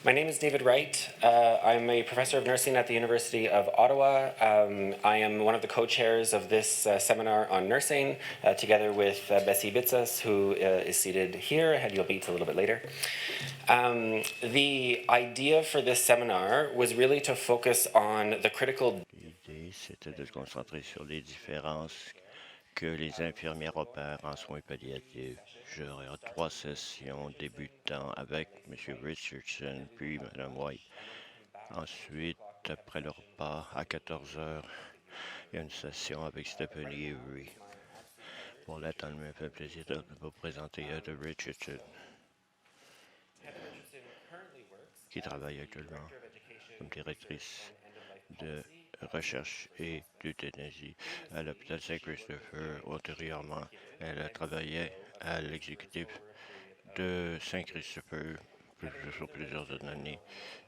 My name is David Wright. I'm a professor of nursing at the University of Ottawa. I am one of the co-chairs of this seminar on nursing, together with Bessie Bitsas, who is seated here, and you'll meet a little bit later. The idea for this seminar was really to focus on the critical. L'idée, c'était de se concentrer sur les différences que les infirmières opèrent en soins palliatifs. J'aurai 3 sessions débutant avec M. Richardson puis Mme White. Ensuite, après le repas, à 14 heures, il y a une session avec Stephanie Avery. Pour l'attendre, il me fait plaisir de vous présenter Heather Richardson, qui travaille actuellement comme directrice de recherche et d'euthanasie à l'hôpital Saint-Christopher. Antérieurement, elle a travaillé à l'exécutif de Saint-Christopher sur plusieurs années.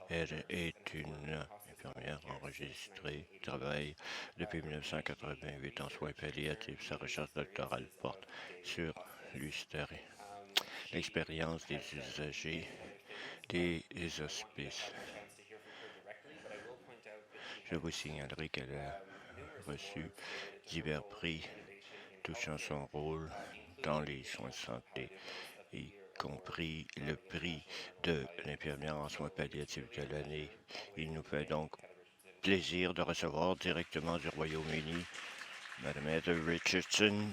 Elle est une infirmière enregistrée, travaille depuis 1988 en soins palliatifs. Sa recherche doctorale porte sur l'expérience des usagers des hospices. Je vous signalerai qu'elle a reçu divers prix touchant son rôle dans les soins de santé, y compris le prix de l'infirmière en soins palliatifs de l'année. Il nous fait donc plaisir de recevoir directement du Royaume-Uni Mme Heather Richardson.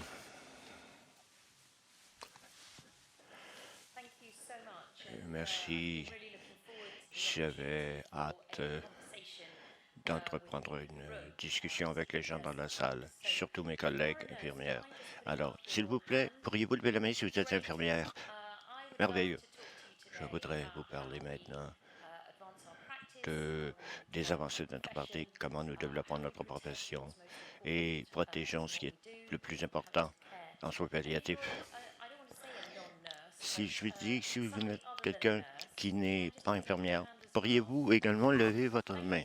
Merci. J'avais hâte d'entreprendre une discussion avec les gens dans la salle, surtout mes collègues infirmières. Alors, s'il vous plaît, pourriez-vous lever la main si vous êtes infirmière? Merveilleux. Je voudrais vous parler maintenant des avancées de notre pratique, comment nous développons notre profession et protégeons ce qui est le plus important en soins palliatifs. Si je vous dis, si vous êtes quelqu'un qui n'est pas infirmière, pourriez-vous également lever votre main?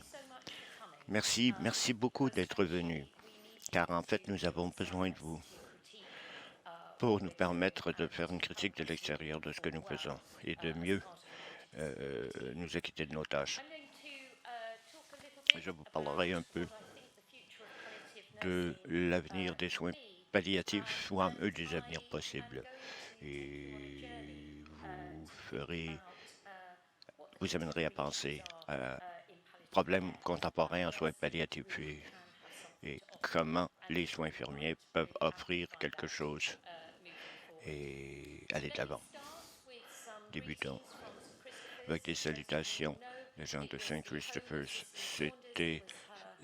Merci, merci beaucoup d'être venu, car en fait, nous avons besoin de vous pour nous permettre de faire une critique de l'extérieur de ce que nous faisons et de mieux nous acquitter de nos tâches. Je vous parlerai un peu de l'avenir des soins palliatifs ou des avenirs possibles. Et vous amènerez à penser à problèmes contemporains en soins palliatifs et comment les soins infirmiers peuvent offrir quelque chose et aller de l'avant. Débutons avec des salutations des gens de Saint Christopher's.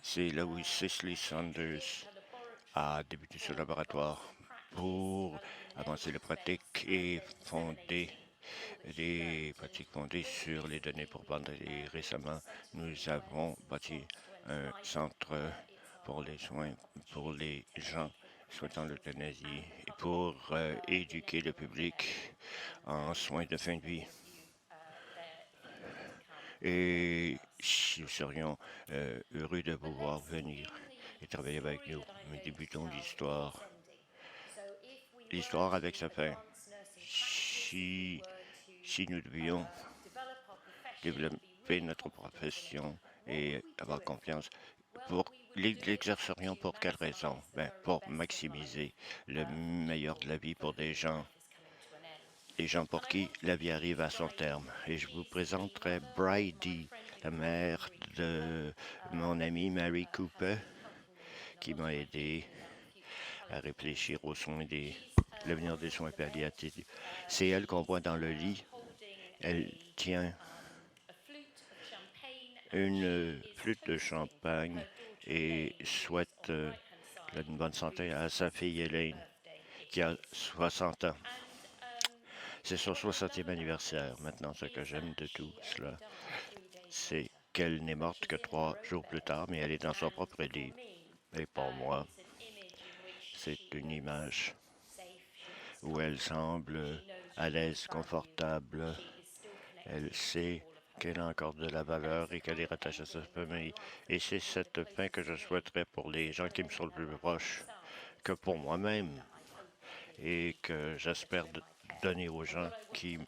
C'est là où Cicely Saunders a débuté ce laboratoire pour avancer les pratiques et fonder des pratiques fondées sur les données probantes. Et récemment, nous avons bâti un centre pour les soins pour les gens souhaitant l'euthanasie et pour éduquer le public en soins de fin de vie. Et nous serions heureux de vous voir venir et travailler avec nous. Nous débutons l'histoire avec sa fin. Si nous devions développer notre profession et avoir confiance, l'exercerions pour quelle raison? Pour maximiser le meilleur de la vie pour des gens pour qui la vie arrive à son terme. Et je vous présenterai Bridie, la mère de mon amie Mary Cooper, qui m'a aidé à réfléchir aux soins l'avenir des soins palliatifs. C'est elle qu'on voit dans le lit. Elle tient une flûte de champagne et souhaite une bonne santé à sa fille Elaine, qui a 60 ans. C'est son 60e anniversaire. Maintenant, ce que j'aime de tout cela, c'est qu'elle n'est morte que 3 jours plus tard, mais elle est dans son propre lit. Et pour moi, c'est une image où elle semble à l'aise, confortable. Elle sait qu'elle a encore de la valeur et qu'elle est rattachée à sa famille. Et c'est cette fin que je souhaiterais pour les gens qui me sont le plus proches que pour moi-même et que j'espère donner aux gens qui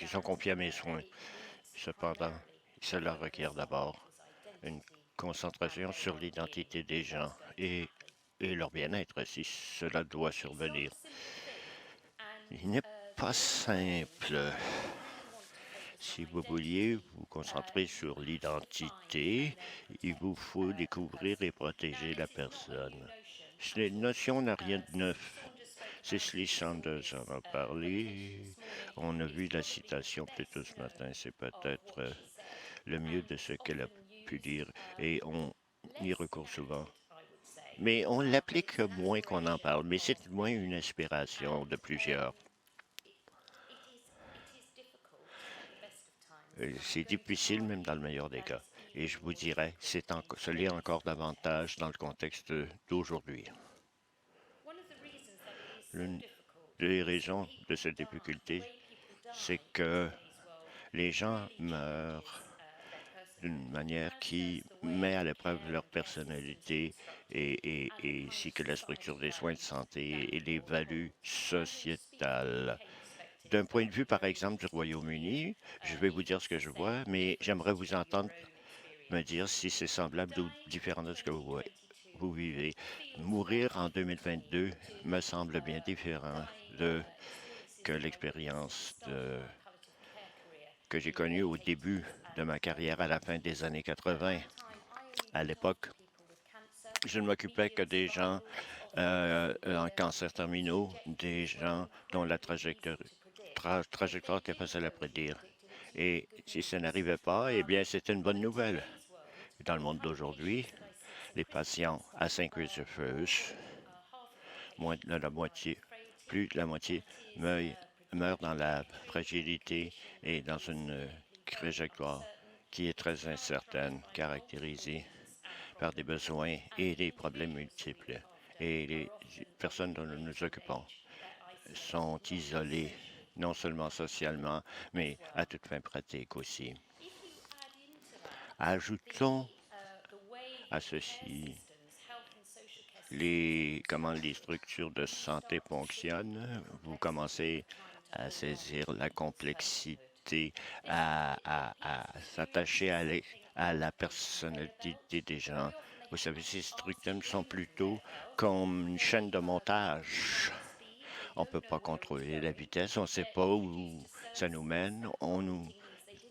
sont confiés à mes soins. Cependant, cela requiert d'abord une concentration sur l'identité des gens et leur bien-être si cela doit survenir. Il n'est pas simple. Si vous vouliez vous concentrer sur l'identité, il vous faut découvrir et protéger la personne. Cette notion n'a rien de neuf. Cicely Saunders en a parlé. On a vu la citation plus tôt ce matin. C'est peut-être le mieux de ce qu'elle a pu dire et on y recourt souvent. Mais on l'applique moins qu'on en parle, mais c'est moins une inspiration de plusieurs. C'est difficile même dans le meilleur des cas. Et je vous dirais, ce l'est encore davantage dans le contexte d'aujourd'hui. L'une des raisons de cette difficulté, c'est que les gens meurent d'une manière qui met à l'épreuve leur personnalité ainsi que la structure des soins de santé et les values sociétales. D'un point de vue, par exemple, du Royaume-Uni, je vais vous dire ce que je vois, mais j'aimerais vous entendre me dire si c'est semblable ou différent de ce que vous vivez. Mourir en 2022 me semble bien différent que l'expérience que j'ai connue au début de ma carrière à la fin des années 80. À l'époque, je ne m'occupais que des gens en cancer terminaux, des gens dont la trajectoire était facile à prédire. Et si ça n'arrivait pas, eh bien, c'était une bonne nouvelle. Dans le monde d'aujourd'hui, les patients à Saint-Christopher's, moins de la moitié, plus de la moitié meurent dans la fragilité et dans une trajectoire qui est très incertaine, caractérisée par des besoins et des problèmes multiples. Et les personnes dont nous nous occupons sont isolées, non seulement socialement, mais à toute fin pratique aussi. Ajoutons à ceci comment les structures de santé fonctionnent. Vous commencez à saisir la complexité, à s'attacher à la personnalité des gens. Vous savez, ces structures sont plutôt comme une chaîne de montage. On ne peut pas contrôler la vitesse, on ne sait pas où ça nous mène. On nous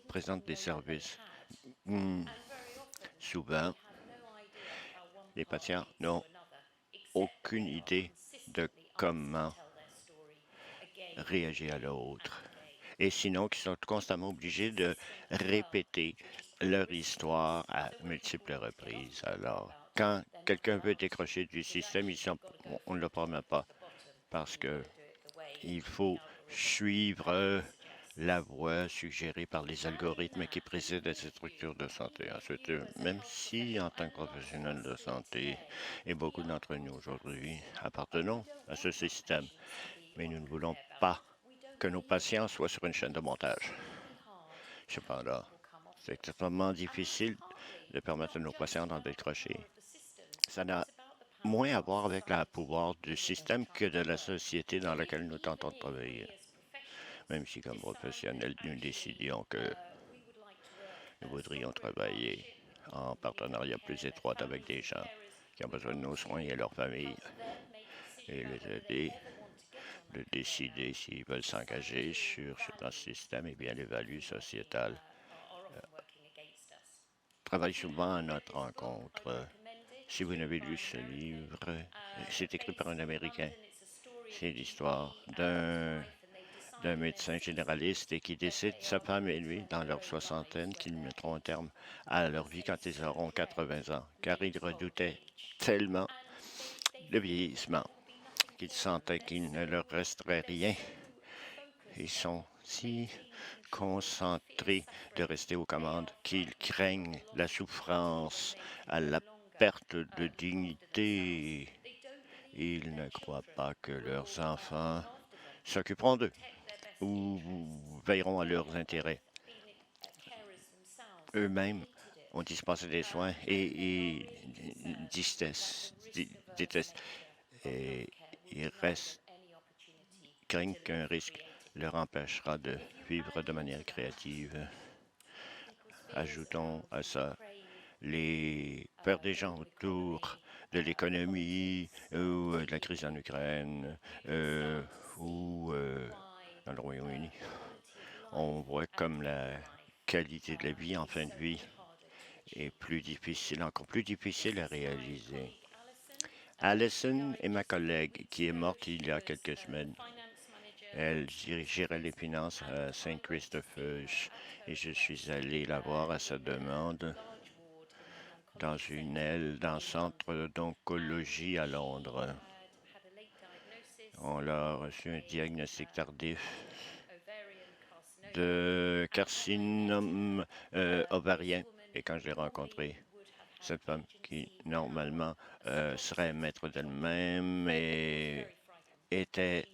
présente des services. Souvent, les patients n'ont aucune idée de comment réagir à l'autre. Et sinon, qu'ils sont constamment obligés de répéter leur histoire à multiples reprises. Alors, quand quelqu'un veut décrocher du système, on ne le permet pas parce que il faut suivre la voie suggérée par les algorithmes qui président cette structure de santé. Ensuite, même si en tant que professionnel de santé, et beaucoup d'entre nous aujourd'hui appartenons à ce système, mais nous ne voulons pas que nos patients soient sur une chaîne de montage. Cependant, c'est extrêmement difficile de permettre à nos patients d'en décrocher. Ça n'a moins à voir avec le pouvoir du système que de la société dans laquelle nous tentons de travailler. Même si, comme professionnels, nous décidions que nous voudrions travailler en partenariat plus étroit avec des gens qui ont besoin de nos soins et leurs familles et les aider de décider s'ils veulent s'engager dans ce système, eh bien, les values sociétales travaillent souvent à notre rencontre. Si vous n'avez lu ce livre, c'est écrit par un Américain. C'est l'histoire d'un médecin généraliste et qui décide, sa femme et lui, dans leur soixantaine, qu'ils mettront un terme à leur vie quand ils auront 80 ans, car ils redoutaient tellement le vieillissement qu'ils sentaient qu'il ne leur resterait rien. Ils sont si concentrés de rester aux commandes qu'ils craignent la souffrance, à la perte de dignité. Ils ne croient pas que leurs enfants s'occuperont d'eux ou veilleront à leurs intérêts. Eux-mêmes ont dispensé des soins et détestent. Et ils craignent qu'un risque leur empêchera de vivre de manière créative. Ajoutons à ça les peurs des gens autour de l'économie ou de la crise en Ukraine ou dans le Royaume-Uni. On voit comme la qualité de la vie en fin de vie est plus difficile, encore plus difficile à réaliser. Allison est ma collègue qui est morte il y a quelques semaines. Elle gérait les finances à Saint Christopher's et je suis allé la voir à sa demande dans une aile dans le centre d'oncologie à Londres. On a reçu un diagnostic tardif de carcinome ovarien. Et quand je l'ai rencontrée, cette femme qui normalement serait maître d'elle-même et était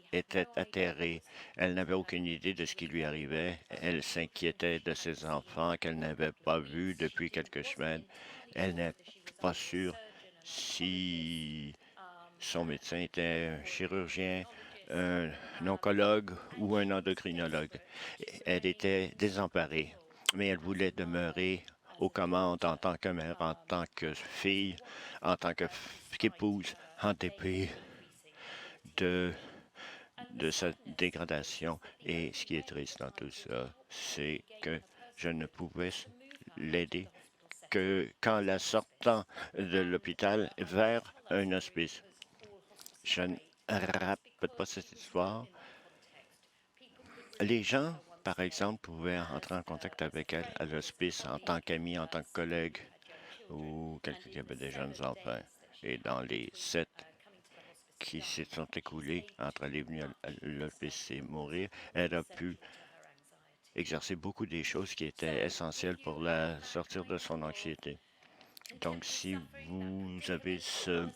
atterrée. Elle n'avait aucune idée de ce qui lui arrivait. Elle s'inquiétait de ses enfants qu'elle n'avait pas vus depuis quelques semaines. Elle n'est pas sûre si son médecin était un chirurgien, un oncologue ou un endocrinologue. Elle était désemparée, mais elle voulait demeurer aux commandes en tant que mère, en tant que fille, en tant qu'épouse, en dépit de sa dégradation. Et ce qui est triste dans tout ça, c'est que je ne pouvais l'aider que qu'en la sortant de l'hôpital vers un hospice. Je ne répète pas cette histoire. Les gens, par exemple, pouvaient entrer en contact avec elle à l'hospice en tant qu'ami, en tant que collègue ou quelqu'un qui avait des jeunes enfants. Et dans les 7 qui se sont écoulés entre aller venue à l'hospice et mourir, elle a pu exercer beaucoup des choses qui étaient essentielles pour la sortir de son anxiété. Donc, si vous avez ce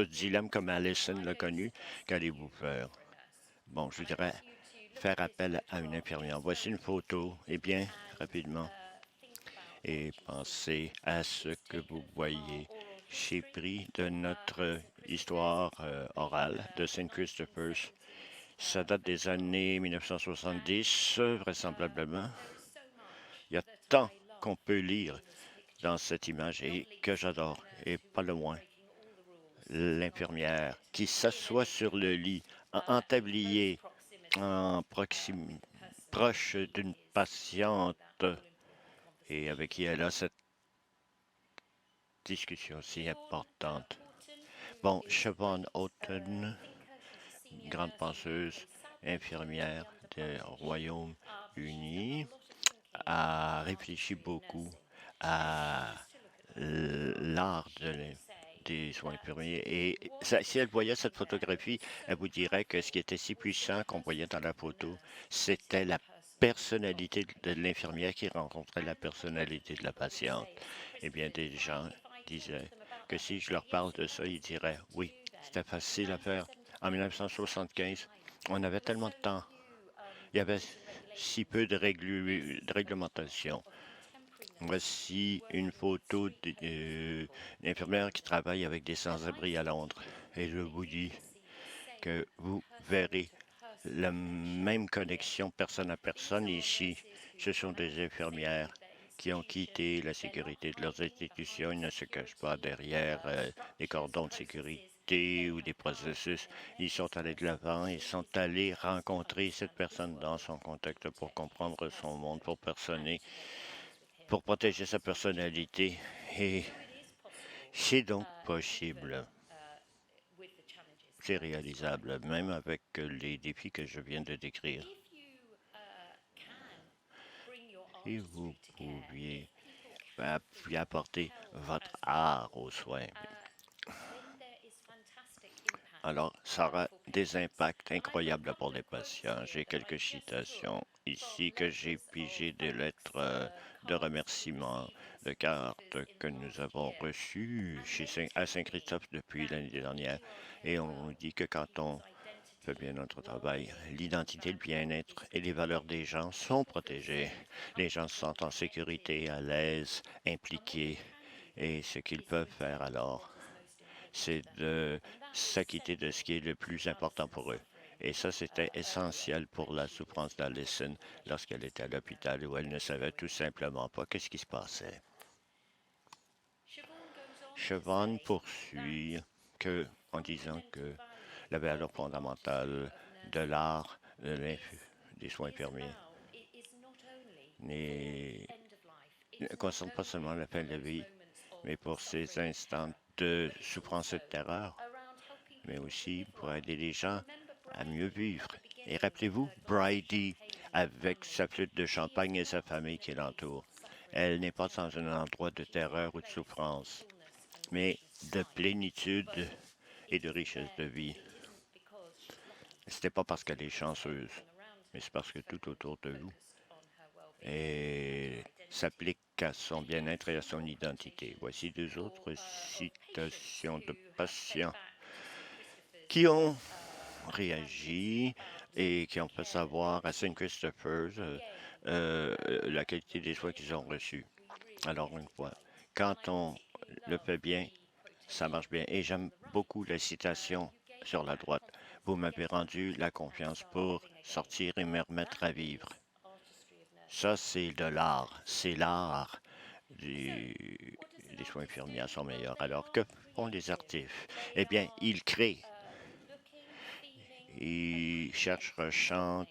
dilemme comme Allison l'a connu, qu'allez-vous faire? Bon, je dirais faire appel à une infirmière. Voici une photo. Eh bien, rapidement. Et pensez à ce que vous voyez. J'ai pris de notre histoire orale de Saint Christopher's. Ça date des années 1970, vraisemblablement. Il y a tant qu'on peut lire dans cette image et que j'adore, et pas le moins. L'infirmière qui s'assoit sur le lit, en tablier, proche d'une patiente et avec qui elle a cette discussion si importante. Bon, Siobhan Houghton, grande penseuse, infirmière du Royaume-Uni, a réfléchi beaucoup à l'art des soins infirmiers. Et si elle voyait cette photographie, elle vous dirait que ce qui était si puissant qu'on voyait dans la photo, c'était la personnalité de l'infirmière qui rencontrait la personnalité de la patiente. Eh bien, des gens disaient que si je leur parle de ça, ils diraient oui, c'était facile à faire. En 1975, on avait tellement de temps. Il y avait si peu de réglementation. Voici une photo d'une infirmière qui travaille avec des sans-abri à Londres. Et je vous dis que vous verrez la même connexion personne à personne ici. Ce sont des infirmières qui ont quitté la sécurité de leurs institutions. Ils ne se cachent pas derrière des cordons de sécurité ou des processus. Ils sont allés de l'avant, ils sont allés rencontrer cette personne dans son contexte pour comprendre son monde, pour protéger sa personnalité. Et c'est donc possible. C'est réalisable, même avec les défis que je viens de décrire. Si vous pouviez apporter votre art aux soins, alors ça aura des impacts incroyables pour les patients. J'ai quelques citations ici que j'ai pigées des lettres de remerciement, de cartes que nous avons reçues à Saint-Christophe depuis l'année dernière. Et on dit que quand on fait bien notre travail, l'identité, le bien-être et les valeurs des gens sont protégés. Les gens se sentent en sécurité, à l'aise, impliqués. Et ce qu'ils peuvent faire alors, c'est de s'acquitter de ce qui est le plus important pour eux. Et ça, c'était essentiel pour la souffrance d'Alison lorsqu'elle était à l'hôpital où elle ne savait tout simplement pas qu'est-ce qui se passait. Siobhan poursuit en disant que la valeur fondamentale de l'art des soins infirmiers ne concerne pas seulement la fin de la vie, mais pour ces instants de souffrance et de terreur, mais aussi pour aider les gens à mieux vivre. Et rappelez-vous, Bridie, avec sa flûte de champagne et sa famille qui l'entoure, elle n'est pas dans un endroit de terreur ou de souffrance, mais de plénitude et de richesse de vie. C'était pas parce qu'elle est chanceuse, mais c'est parce que tout autour de vous s'applique à son bien-être et à son identité. Voici deux autres citations de patients qui ont réagi et qui ont fait savoir à Saint Christopher's la qualité des soins qu'ils ont reçus. Alors, une fois, quand on le fait bien, ça marche bien. Et j'aime beaucoup la citation sur la droite. Vous m'avez rendu la confiance pour sortir et me remettre à vivre. Ça, c'est de l'art. C'est l'art des soins infirmiers à son meilleur. Alors, que font les artistes? Eh bien, ils créent. Ils cherchent, ressentent,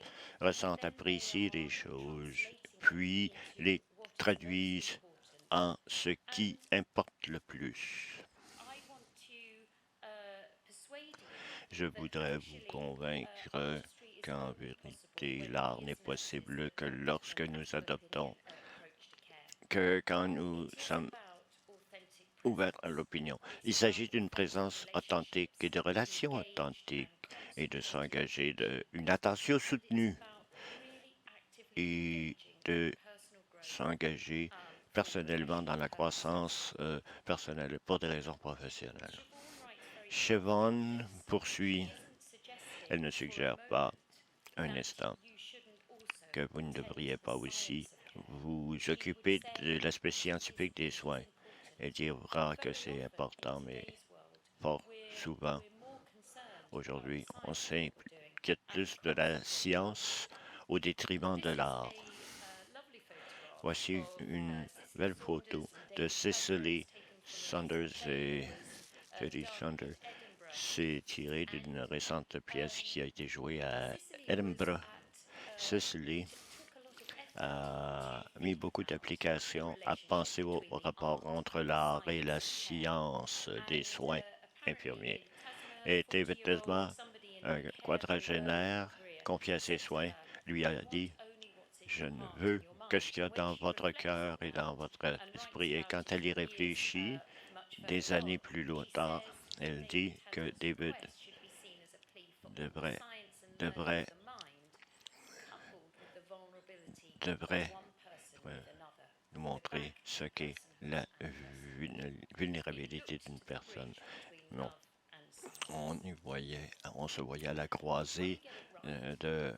apprécient les choses, puis les traduisent en ce qui importe le plus. Je voudrais vous convaincre qu'en vérité, l'art n'est possible que lorsque nous adoptons, que quand nous sommes ouverts à l'opinion. Il s'agit d'une présence authentique et de relations authentiques et de s'engager d'une attention soutenue et de s'engager personnellement dans la croissance personnelle pour des raisons professionnelles. Siobhan poursuit. Elle ne suggère pas un instant que vous ne devriez pas aussi vous occuper de l'aspect scientifique des soins. Elle dira que c'est important, mais fort souvent, aujourd'hui, on s'inquiète plus de la science au détriment de l'art. Voici une belle photo de Cicely Saunders et Teddy Saunders. C'est tiré d'une récente pièce qui a été jouée à Edinburgh. Cicely a mis beaucoup d'applications à penser au rapport entre l'art et la science des soins infirmiers. Et David Desma, un quadragénaire, confié à ses soins, lui a dit « Je ne veux que ce qu'il y a dans votre cœur et dans votre esprit. » Et quand elle y réfléchit, des années plus tard, elle dit que David devrait nous montrer ce qu'est la vulnérabilité d'une personne. Non. On se voyait à la croisée de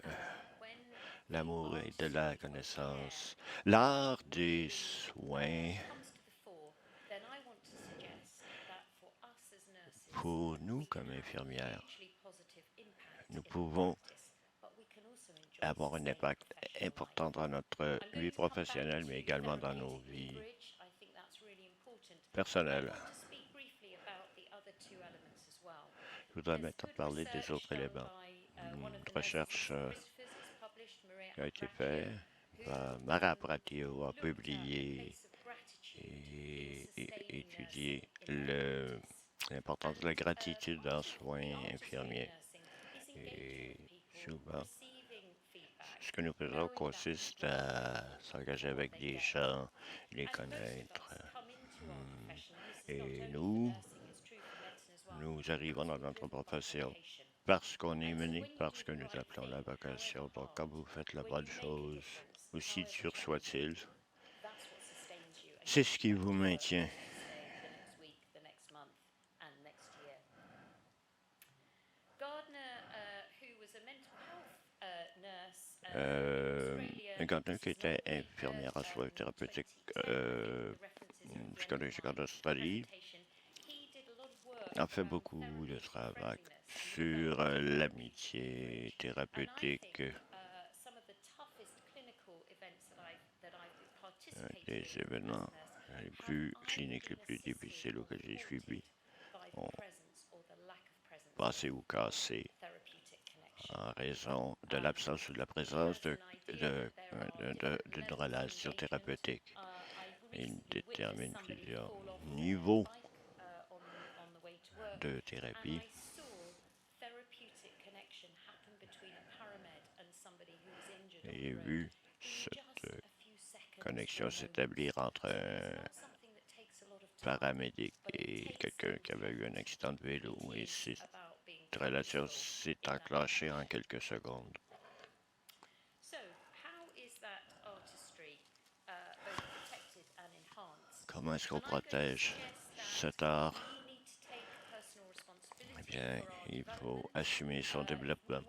l'amour et de la connaissance. L'art des soins, pour nous comme infirmières, nous pouvons avoir un impact important dans notre vie professionnelle, mais également dans nos vies personnelles. Je voudrais maintenant parler des autres éléments. Une recherche qui a été faite par Mara Pratio a publié et étudié l'importance de la gratitude en soins infirmiers. Et souvent, ce que nous faisons consiste à s'engager avec des gens, les connaître. Et nous arrivons dans notre profession parce qu'on est mené, parce que nous appelons la vocation. Donc, quand vous faites la bonne chose, aussi dur soit-il, c'est ce qui vous maintient. Gardner, qui était infirmière en soins thérapeutiques psychologiques en Australie, a fait beaucoup de travail sur l'amitié thérapeutique, des événements les plus cliniques, les plus difficiles auxquels j'ai suivi ont passé ou cassé en raison de l'absence ou de la présence d'une relation thérapeutique. Il détermine plusieurs niveaux de thérapie. Et j'ai vu cette connexion s'établir entre un paramédic et quelqu'un qui avait eu un accident de vélo et cette relation s'est enclenchée en quelques secondes. Comment est-ce qu'on protège cet art? Eh bien, il faut assumer son développement.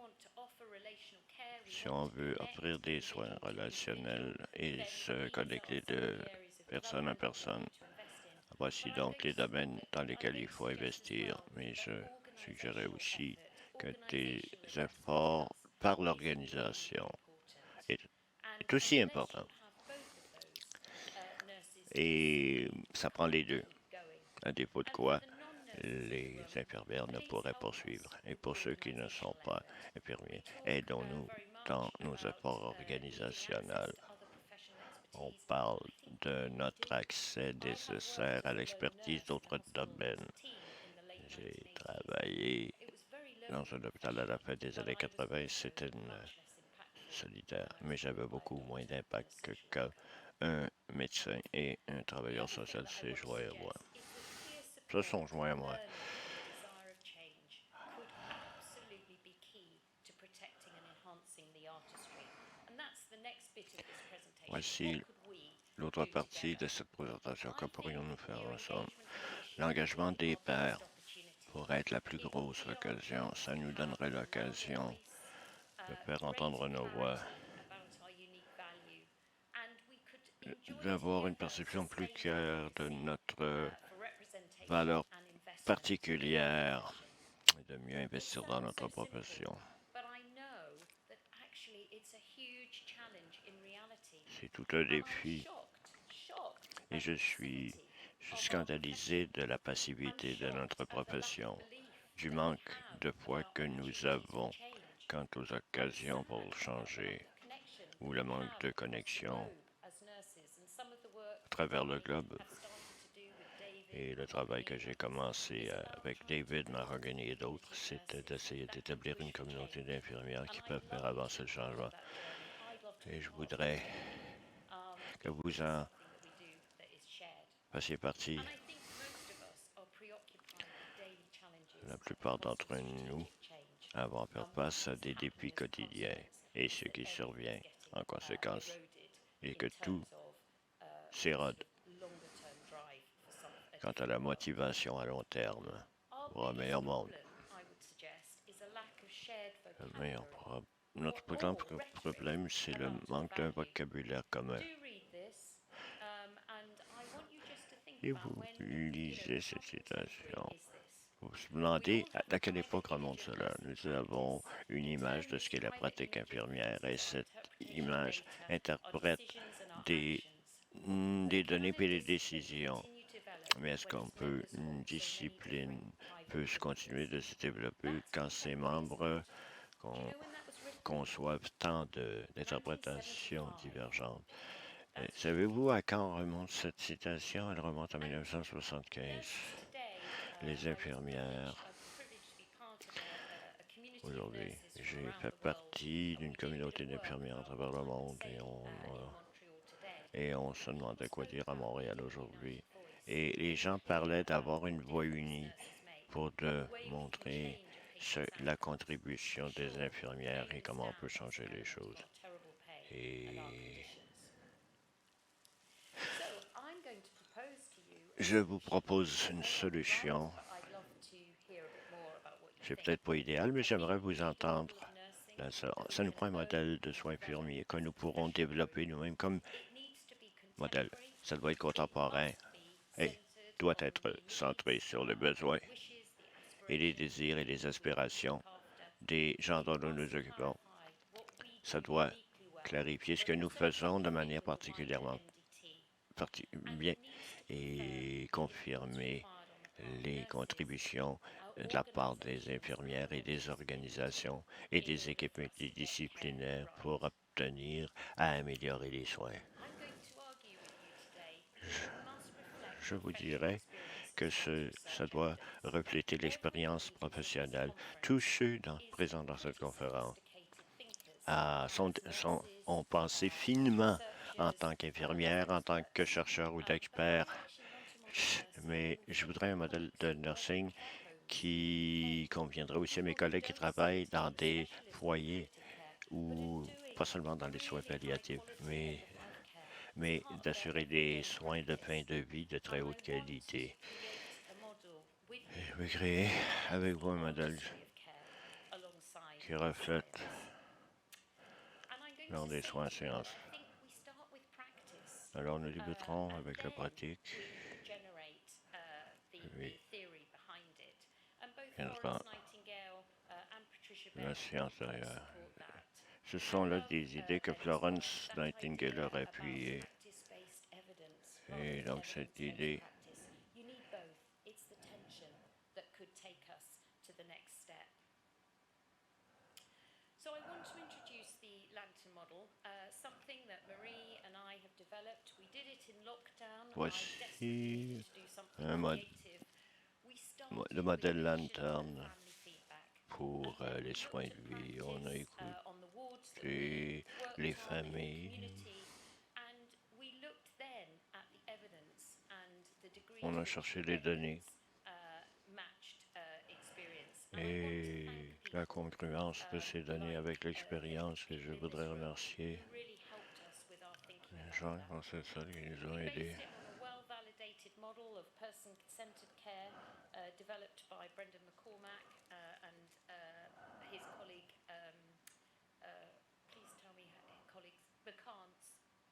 Si on veut offrir des soins relationnels et se connecter de personne à personne, voici donc les domaines dans lesquels il faut investir. Mais je suggérais aussi que des efforts par l'organisation est aussi important. Et ça prend les deux. À défaut de quoi, les infirmières ne pourraient poursuivre. Et pour ceux qui ne sont pas infirmiers, aidons-nous dans nos efforts organisationnels. On parle de notre accès nécessaire à l'expertise d'autres domaines. J'ai travaillé dans un hôpital à la fin des années 80. C'était une solitaire, mais j'avais beaucoup moins d'impact qu'un médecin et un travailleur social s'est joint à moi. Se sont joints à moi. Voici l'autre partie de cette présentation. Que pourrions-nous faire ensemble? L'engagement des pairs pourrait être la plus grosse occasion. Ça nous donnerait l'occasion de faire entendre nos voix, d'avoir une perception plus claire de notre valeur particulière et de mieux investir dans notre profession. C'est tout un défi et je suis scandalisé de la passivité de notre profession, du manque de foi que nous avons quant aux occasions pour changer ou le manque de connexion à travers le globe. Et le travail que j'ai commencé avec David Mahogany et d'autres, c'était d'essayer d'établir une communauté d'infirmières qui peuvent faire avancer le changement. Et je voudrais que vous en fassiez partie. La plupart d'entre nous avons à faire face à des défis quotidiens et ce qui survient en conséquence et que tout s'érode quant à la motivation à long terme pour un meilleur monde. Notre plus grand problème, c'est le manque d'un vocabulaire commun. Et vous lisez cette citation. Vous vous demandez à quelle époque remonte cela. Nous avons une image de ce qu'est la pratique infirmière et cette image interprète des données et des décisions. Mais est-ce une discipline peut continuer de se développer quand ses membres conçoivent tant d'interprétations divergentes? Savez-vous à quand remonte cette citation? Elle remonte en 1975. Les infirmières. Aujourd'hui, j'ai fait partie d'une communauté d'infirmières à travers le monde et on se demandait quoi dire à Montréal aujourd'hui. Et les gens parlaient d'avoir une voix unie pour montrer la contribution des infirmières et comment on peut changer les choses. Et je vous propose une solution. C'est peut-être pas idéal, mais j'aimerais vous entendre. Ça nous prend un modèle de soins infirmiers que nous pourrons développer nous-mêmes comme modèle. Ça doit être contemporain et doit être centré sur les besoins et les désirs et les aspirations des gens dont nous nous occupons. Ça doit clarifier ce que nous faisons de manière particulièrement bien et confirmer les contributions de la part des infirmières et des organisations et des équipes multidisciplinaires pour obtenir à améliorer les soins. Je vous dirais que ça doit refléter l'expérience professionnelle. Tous ceux présents dans cette conférence ont pensé finement en tant qu'infirmière, en tant que chercheur ou d'expert. Mais je voudrais un modèle de nursing qui conviendrait aussi à mes collègues qui travaillent dans des foyers ou pas seulement dans les soins palliatifs, mais d'assurer des soins de fin de vie de très haute qualité. Je vais créer avec vous un modèle qui reflète lors des soins en séance. Alors nous débuterons avec la pratique. Puis viendra la science derrière. Ce sont là des idées que Florence Nightingale aurait appuyées. Et donc cette idée So I want to introduce the lantern model, something that Marie and I have developed. We did it in lockdown. voici le modèle lanterne pour les soins de vie. On a écouté les familles. On a cherché les données et la congruence de ces données avec l'expérience, et je voudrais remercier les gens dans cette salle qui nous ont aidés. Model of person-centered care developed by Brendan McCormack and his colleague, please tell me her colleagues,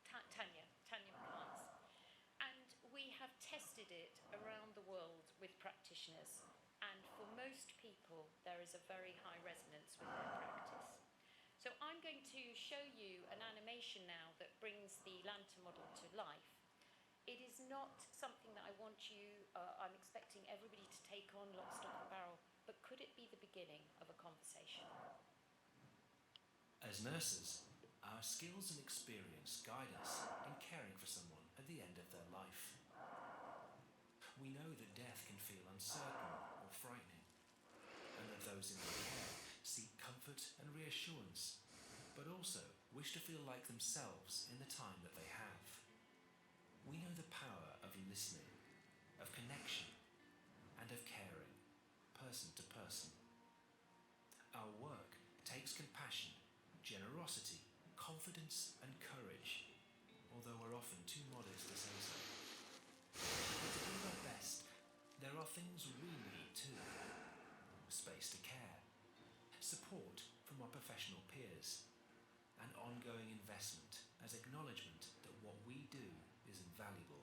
Tanya McCants. And we have tested it around the world with practitioners. And for most people, there is a very high resonance with their practice. So I'm going to show you an animation now that brings the lantern model to life. It is not something that I want I'm expecting everybody to take on lock, stock and barrel, but could it be the beginning of a conversation? As nurses, our skills and experience guide us in caring for someone at the end of their life. We know that death can feel uncertain or frightening, and that those in their care seek comfort and reassurance, but also wish to feel like themselves in the time that they have. We know the power of listening, of connection, and of caring, person to person. Our work takes compassion, generosity, confidence, and courage, although we're often too modest to say so. But to do our best, there are things we need too. Space to care, support from our professional peers, and ongoing investment as acknowledgement that what we do is invaluable.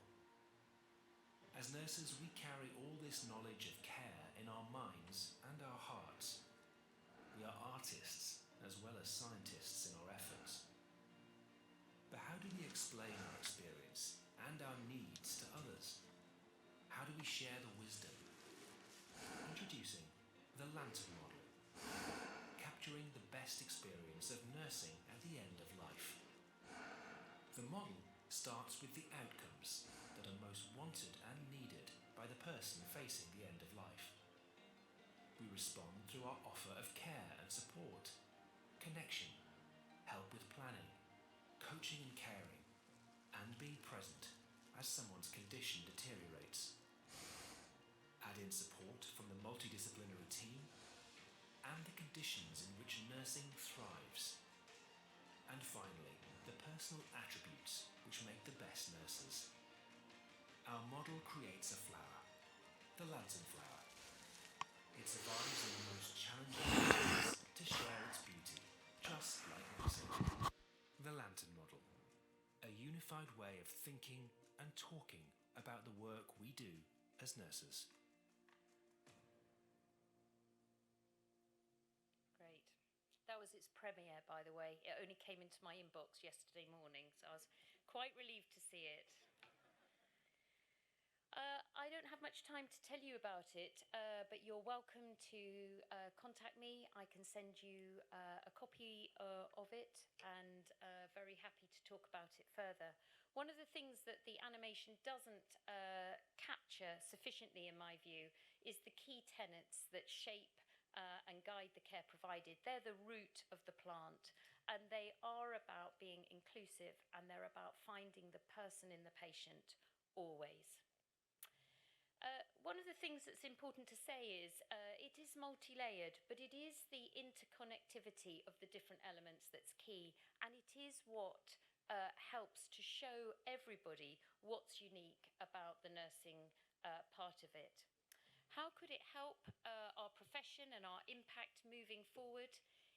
As nurses, we carry all this knowledge of care in our minds and our hearts. We are artists as well as scientists in our efforts. But how do we explain our experience and our needs to others? How do we share the wisdom? Introducing the lantern model, capturing the best experience of nursing at the end of life. The model starts with the outcomes that are most wanted and needed by the person facing the end of life. We respond through our offer of care and support, connection, help with planning, coaching and caring, and being present as someone's condition deteriorates. Add in support from the multidisciplinary team and the conditions in which nursing thrives. And finally, the personal attributes which make the best nurses. Our model creates a flower, the lantern flower. It survives in the most challenging conditions to share its beauty, just like nursing. The lantern model, a unified way of thinking and talking about the work we do as nurses. its premiere, by the way. It only came into my inbox yesterday morning, so I was quite relieved to see it. I don't have much time to tell you about it, but you're welcome to contact me. I can send you a copy of it, and very happy to talk about it further. One of the things that the animation doesn't capture sufficiently, in my view, is the key tenets that shape and guide the care provided. They're the root of the plant, and they are about being inclusive, and they're about finding the person in the patient always. One of the things that's important to say is it is multi-layered, but it is the interconnectivity of the different elements that's key, and it is what helps to show everybody what's unique about the nursing part of it. How could it help our profession and our impact moving forward?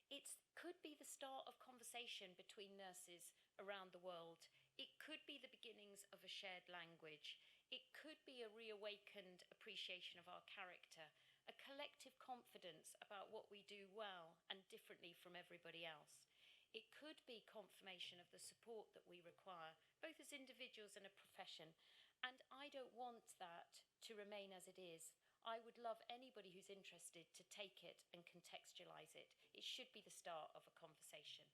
It could be the start of conversation between nurses around the world. It could be the beginnings of a shared language. It could be a reawakened appreciation of our character, a collective confidence about what we do well and differently from everybody else. It could be confirmation of the support that we require, both as individuals and a profession. And I don't want that to remain as it is. I would love anybody who's interested to take it and contextualize it. It should be the start of a conversation.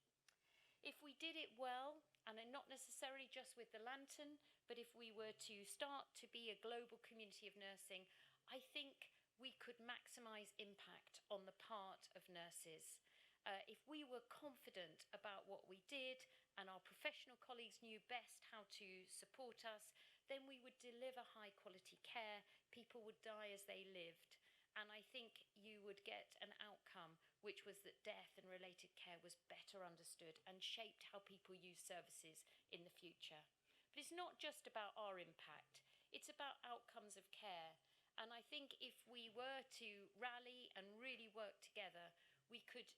If we did it well, and not necessarily just with the lantern, but if we were to start to be a global community of nursing, I think we could maximise impact on the part of nurses. If we were confident about what we did and our professional colleagues knew best how to support us, then we would deliver high quality care, people would die as they lived. And I think you would get an outcome which was that death and related care was better understood and shaped how people use services in the future. But it's not just about our impact, it's about outcomes of care. And I think if we were to rally and really work together, we could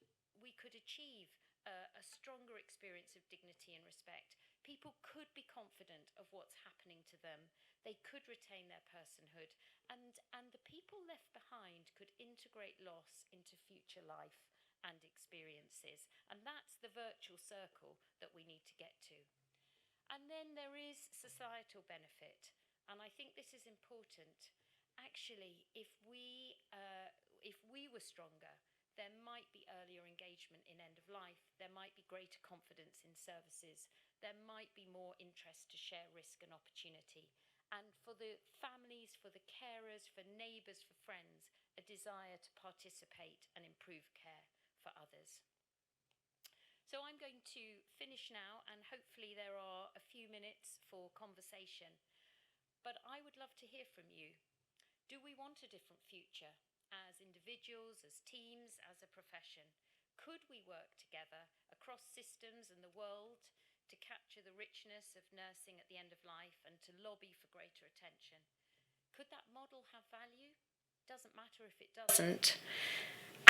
achieve a stronger experience of dignity and respect. People could be confident of what's happening to them. They could retain their personhood, and the people left behind could integrate loss into future life and experiences. And that's the virtual circle that we need to get to. And then there is societal benefit, and I think this is important. Actually, if we were stronger, there might be earlier engagement in end of life, there might be greater confidence in services, there might be more interest to share risk and opportunity. And for the families, for the carers, for neighbours, for friends, a desire to participate and improve care for others. So I'm going to finish now, and hopefully there are a few minutes for conversation. But I would love to hear from you. Do we want a different future? As individuals, as teams, as a profession? Could we work together across systems and the world to capture the richness of nursing at the end of life and to lobby for greater attention? Could that model have value? Doesn't matter if it doesn't.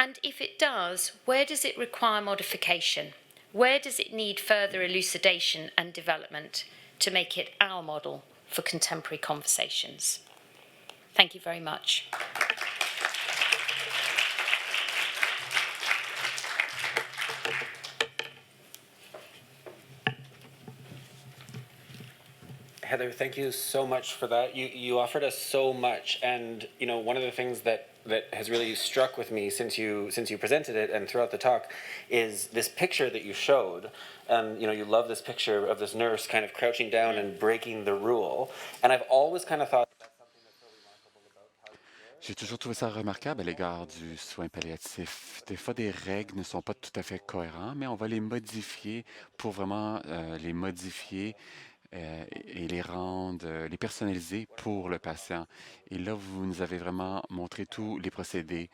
And if it does, where does it require modification? Where does it need further elucidation and development to make it our model for contemporary conversations? Thank you very much. Heather, thank you so much for that. You offered us so much, and one of the things that has really struck with me since you presented it and throughout the talk is this picture that you showed. And you love this picture of this nurse kind of crouching down and breaking the rule. And I've always kind of thought that's something that's so remarkable about how you care. J'ai toujours trouvé ça remarquable à l'égard du soin palliatif. Des fois, des règles ne sont pas tout à fait cohérentes, mais on va les modifier pour vraiment les modifier et les rendre, les personnaliser pour le patient. Et là, vous nous avez vraiment montré tous les procédés.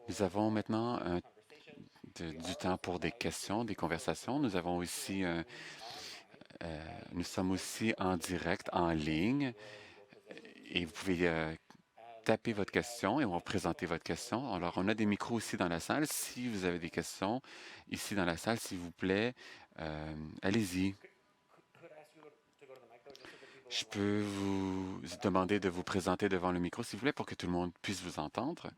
Nous avons maintenant du temps pour des questions, des conversations. Nous avons aussi, nous sommes aussi en direct, en ligne, et vous pouvez taper votre question et on va présenter votre question. Alors, on a des micros aussi dans la salle. Si vous avez des questions ici dans la salle, s'il vous plaît, allez-y. Je peux vous demander de vous présenter devant le micro, s'il vous plaît, pour que tout le monde puisse vous entendre.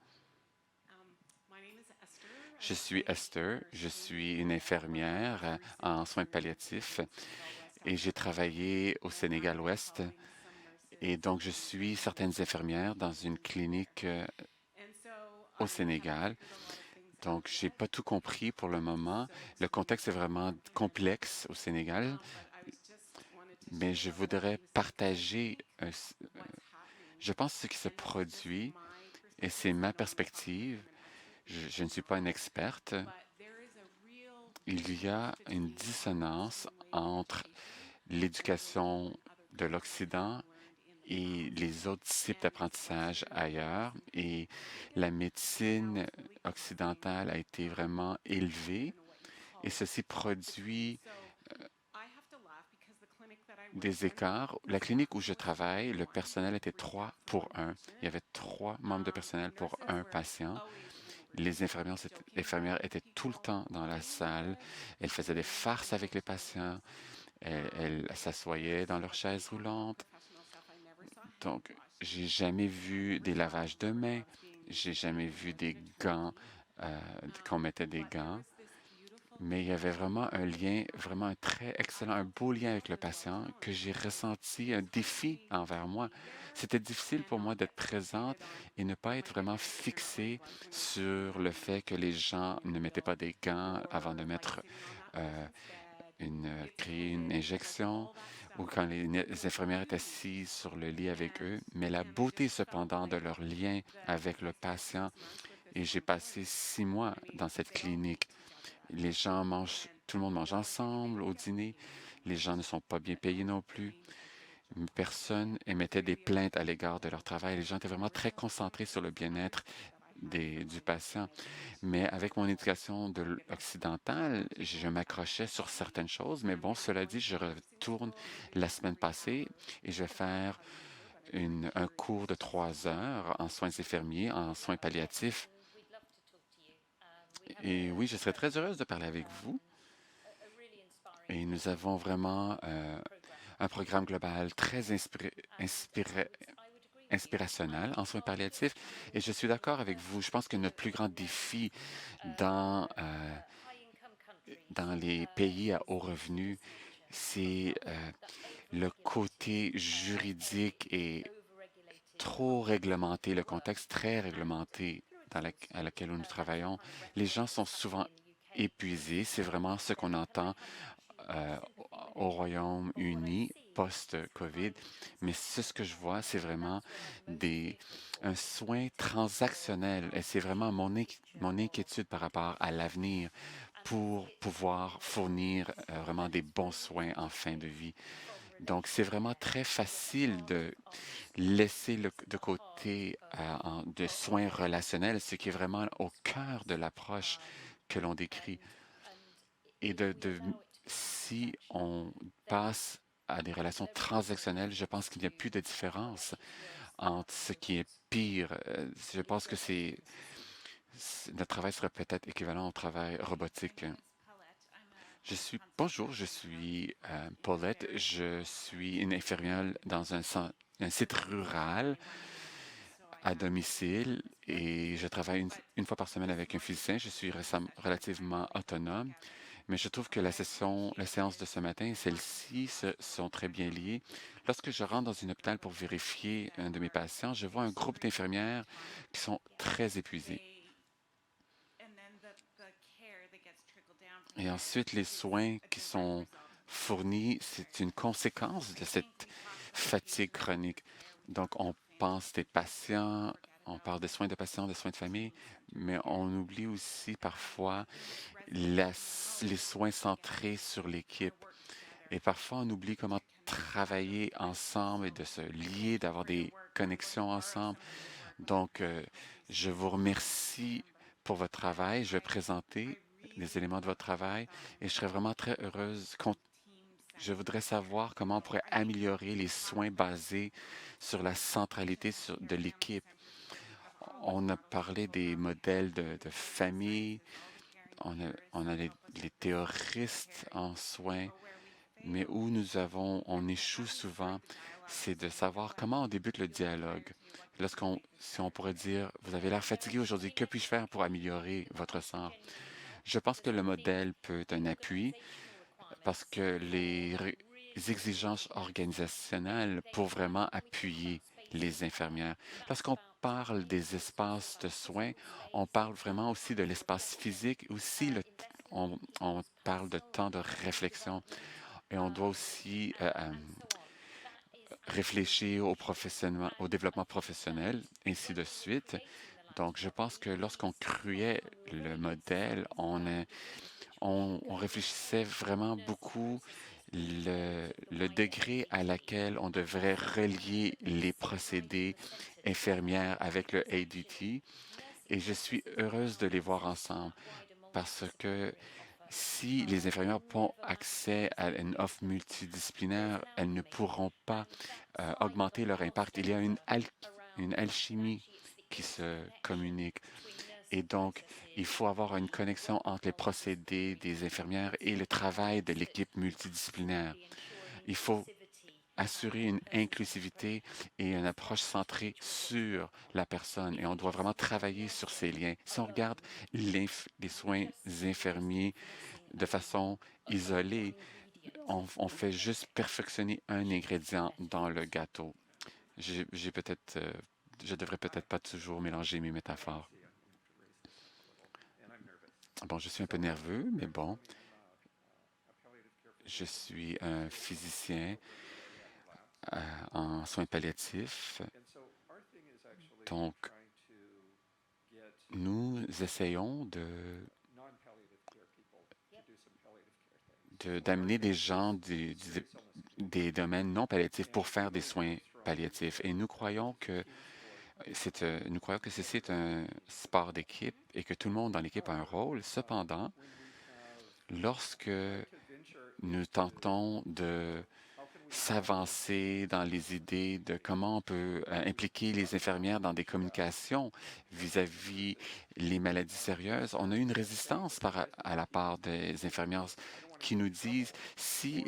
Je suis Esther, je suis une infirmière en soins palliatifs et j'ai travaillé au Sénégal-Ouest. Et donc, je suis certaines infirmières dans une clinique au Sénégal. Donc, j'ai pas tout compris pour le moment. Le contexte est vraiment complexe au Sénégal, mais je voudrais partager, je pense, ce qui se produit, et c'est ma perspective. Je ne suis pas une experte. Il y a une dissonance entre l'éducation de l'Occident et les autres types d'apprentissage ailleurs. Et la médecine occidentale a été vraiment élevée et ceci produit des écarts. La clinique où je travaille, le personnel était 3 pour 1. Il y avait 3 membres de personnel pour un patient. Les infirmières étaient tout le temps dans la salle. Elles faisaient des farces avec les patients. Elles s'assoyaient dans leur chaise roulante. Donc, j'ai jamais vu des lavages de mains. J'ai jamais vu des gants, qu'on mettait des gants. Mais il y avait vraiment un lien, vraiment un très excellent, un beau lien avec le patient que j'ai ressenti un défi envers moi. C'était difficile pour moi d'être présente et ne pas être vraiment fixée sur le fait que les gens ne mettaient pas des gants avant de mettre euh, créer une injection ou quand les infirmières étaient assises sur le lit avec eux. Mais la beauté cependant de leur lien avec le patient, et j'ai passé 6 mois dans cette clinique. Les gens mangent, tout le monde mange ensemble au dîner. Les gens ne sont pas bien payés non plus. Personne émettait des plaintes à l'égard de leur travail. Les gens étaient vraiment très concentrés sur le bien-être du patient. Mais avec mon éducation occidentale, je m'accrochais sur certaines choses. Mais bon, cela dit, je retourne la semaine passée et je vais faire un cours de 3 heures en soins infirmiers, en soins palliatifs. Et oui, je serais très heureuse de parler avec vous. Et nous avons vraiment un programme global très inspirationnel en soins palliatifs. Et je suis d'accord avec vous. Je pense que notre plus grand défi dans, dans les pays à haut revenu, c'est le côté juridique et trop réglementé, le contexte très réglementé à laquelle nous travaillons. Les gens sont souvent épuisés. C'est vraiment ce qu'on entend euh, au Royaume-Uni post-COVID. Mais ce que je vois, c'est vraiment un soin transactionnel. Et c'est vraiment mon inquiétude par rapport à l'avenir pour pouvoir fournir vraiment des bons soins en fin de vie. Donc, c'est vraiment très facile de laisser de côté de soins relationnels, ce qui est vraiment au cœur de l'approche que l'on décrit. Et si on passe à des relations transactionnelles, je pense qu'il n'y a plus de différence entre ce qui est pire. Je pense que notre travail serait peut-être équivalent au travail robotique. Bonjour, je suis Paulette. Je suis une infirmière dans un site rural à domicile et je travaille une fois par semaine avec un physicien. Je suis relativement autonome, mais je trouve que la séance de ce matin et celle-ci sont très bien liées. Lorsque je rentre dans un hôpital pour vérifier un de mes patients, je vois un groupe d'infirmières qui sont très épuisées. Et ensuite, les soins qui sont fournis, c'est une conséquence de cette fatigue chronique. Donc, on pense des patients, on parle des soins de patients, des soins de famille, mais on oublie aussi parfois les soins centrés sur l'équipe. Et parfois, on oublie comment travailler ensemble et de se lier, d'avoir des connexions ensemble. Donc, je vous remercie pour votre travail. Je vais présenter les éléments de votre travail et je serais vraiment très heureuse. Je voudrais savoir comment on pourrait améliorer les soins basés sur la centralité de l'équipe. On a parlé des modèles de famille, on a les théoristes en soins, mais où on échoue souvent, c'est de savoir comment on débute le dialogue. Si on pourrait dire, vous avez l'air fatigué aujourd'hui, que puis-je faire pour améliorer votre sort? Je pense que le modèle peut être un appui parce que les exigences organisationnelles pour vraiment appuyer les infirmières. Lorsqu'on parle des espaces de soins, on parle vraiment aussi de l'espace physique, aussi on parle de temps de réflexion et on doit aussi réfléchir au développement professionnel, ainsi de suite. Donc, je pense que lorsqu'on créait le modèle, on réfléchissait vraiment beaucoup le degré à laquelle on devrait relier les procédés infirmières avec le ADT. Et je suis heureuse de les voir ensemble parce que si les infirmières ont accès à une offre multidisciplinaire, elles ne pourront pas augmenter leur impact. Il y a une alchimie qui se communique. Et donc, il faut avoir une connexion entre les procédés des infirmières et le travail de l'équipe multidisciplinaire. Il faut assurer une inclusivité et une approche centrée sur la personne. Et on doit vraiment travailler sur ces liens. Si on regarde les soins infirmiers de façon isolée, on fait juste perfectionner un ingrédient dans le gâteau. Je devrais peut-être pas toujours mélanger mes métaphores. Bon, je suis un peu nerveux, mais bon, je suis un physicien en soins palliatifs. Donc, nous essayons d'amener des gens des domaines non palliatifs pour faire des soins palliatifs. Et nous croyons que ceci est un sport d'équipe et que tout le monde dans l'équipe a un rôle. Cependant, lorsque nous tentons de s'avancer dans les idées de comment on peut impliquer les infirmières dans des communications vis-à-vis les maladies sérieuses, on a eu une résistance à la part des infirmières qui nous disent si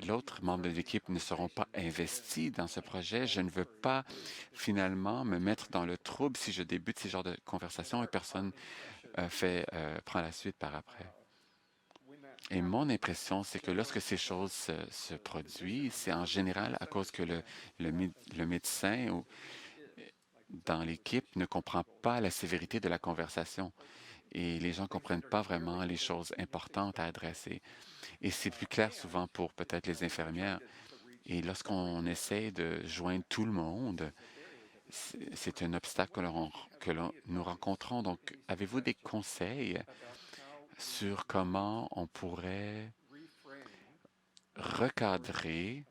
l'autre membre de l'équipe ne seront pas investis dans ce projet, je ne veux pas finalement me mettre dans le trouble si je débute ces genres de conversations et personne prend la suite par après. Et mon impression, c'est que lorsque ces choses se produisent, c'est en général à cause que le médecin dans l'équipe ne comprend pas la sévérité de la conversation et les gens ne comprennent pas vraiment les choses importantes à adresser. Et c'est plus clair souvent pour peut-être les infirmières. Et lorsqu'on essaie de joindre tout le monde, c'est un obstacle nous rencontrons. Donc, avez-vous des conseils sur comment on pourrait recadrer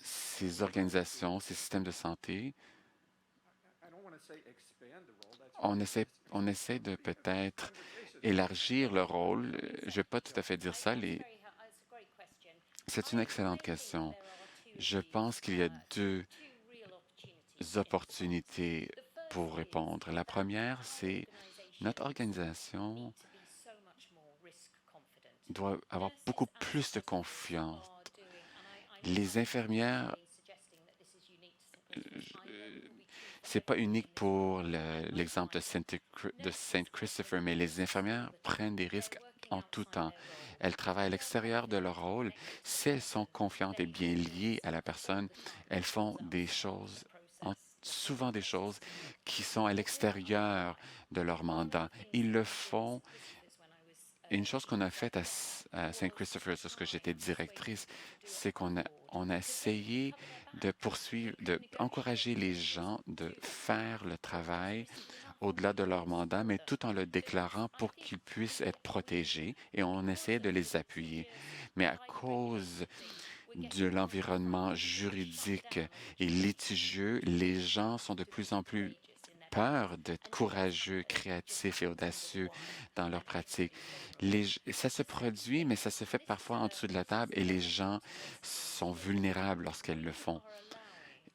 ces organisations, ces systèmes de santé? On essaie de peut-être élargir le rôle. Je ne vais pas tout à fait dire ça. C'est une excellente question. Je pense qu'il y a deux opportunités pour répondre. La première, c'est notre organisation doit avoir beaucoup plus de confiance. Les infirmières, c'est pas unique pour l'exemple de Saint Christopher, mais les infirmières prennent des risques en tout temps. Elles travaillent à l'extérieur de leur rôle. Si elles sont confiantes et bien liées à la personne, elles font souvent des choses qui sont à l'extérieur de leur mandat. Ils le font. Et une chose qu'on a faite à Saint Christopher, lorsque j'étais directrice, c'est on a essayé d'encourager les gens de faire le travail au-delà de leur mandat, mais tout en le déclarant pour qu'ils puissent être protégés et on essayait de les appuyer. Mais à cause de l'environnement juridique et litigieux, les gens sont de plus en plus peur d'être courageux, créatifs et audacieux dans leur pratique. Ça se produit, mais ça se fait parfois en dessous de la table et les gens sont vulnérables lorsqu'elles le font.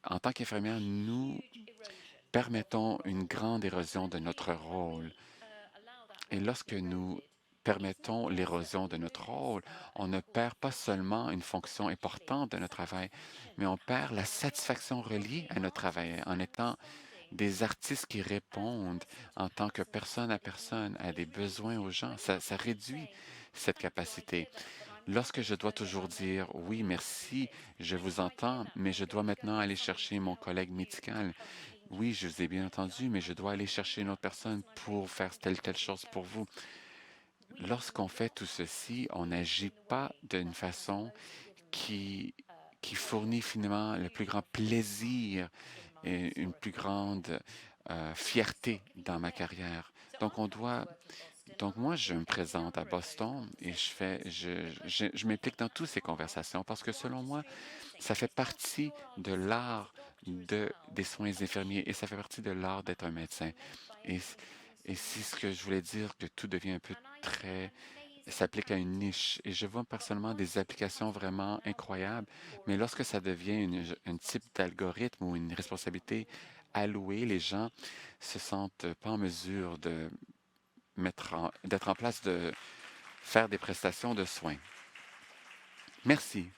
En tant qu'infirmière, nous permettons une grande érosion de notre rôle. Et lorsque nous permettons l'érosion de notre rôle, on ne perd pas seulement une fonction importante de notre travail, mais on perd la satisfaction reliée à notre travail en étant des artistes qui répondent en tant que personne à personne à des besoins aux gens. Ça réduit cette capacité. Lorsque je dois toujours dire oui, merci, je vous entends, mais je dois maintenant aller chercher mon collègue médical. Oui, je vous ai bien entendu, mais je dois aller chercher une autre personne pour faire telle chose pour vous. Lorsqu'on fait tout ceci, on n'agit pas d'une façon qui, qui fournit finalement le plus grand plaisir et une plus grande fierté dans ma carrière. Donc, donc moi, je me présente à Boston et je m'implique dans toutes ces conversations parce que selon moi, ça fait partie de l'art des soins infirmiers et ça fait partie de l'art d'être un médecin. Et, et c'est ce que je voulais dire, que tout devient un peu très s'applique à une niche. Et je vois personnellement des applications vraiment incroyables, mais lorsque ça devient un type d'algorithme ou une responsabilité allouée, les gens se sentent pas en mesure de d'être en place de faire des prestations de soins. Merci.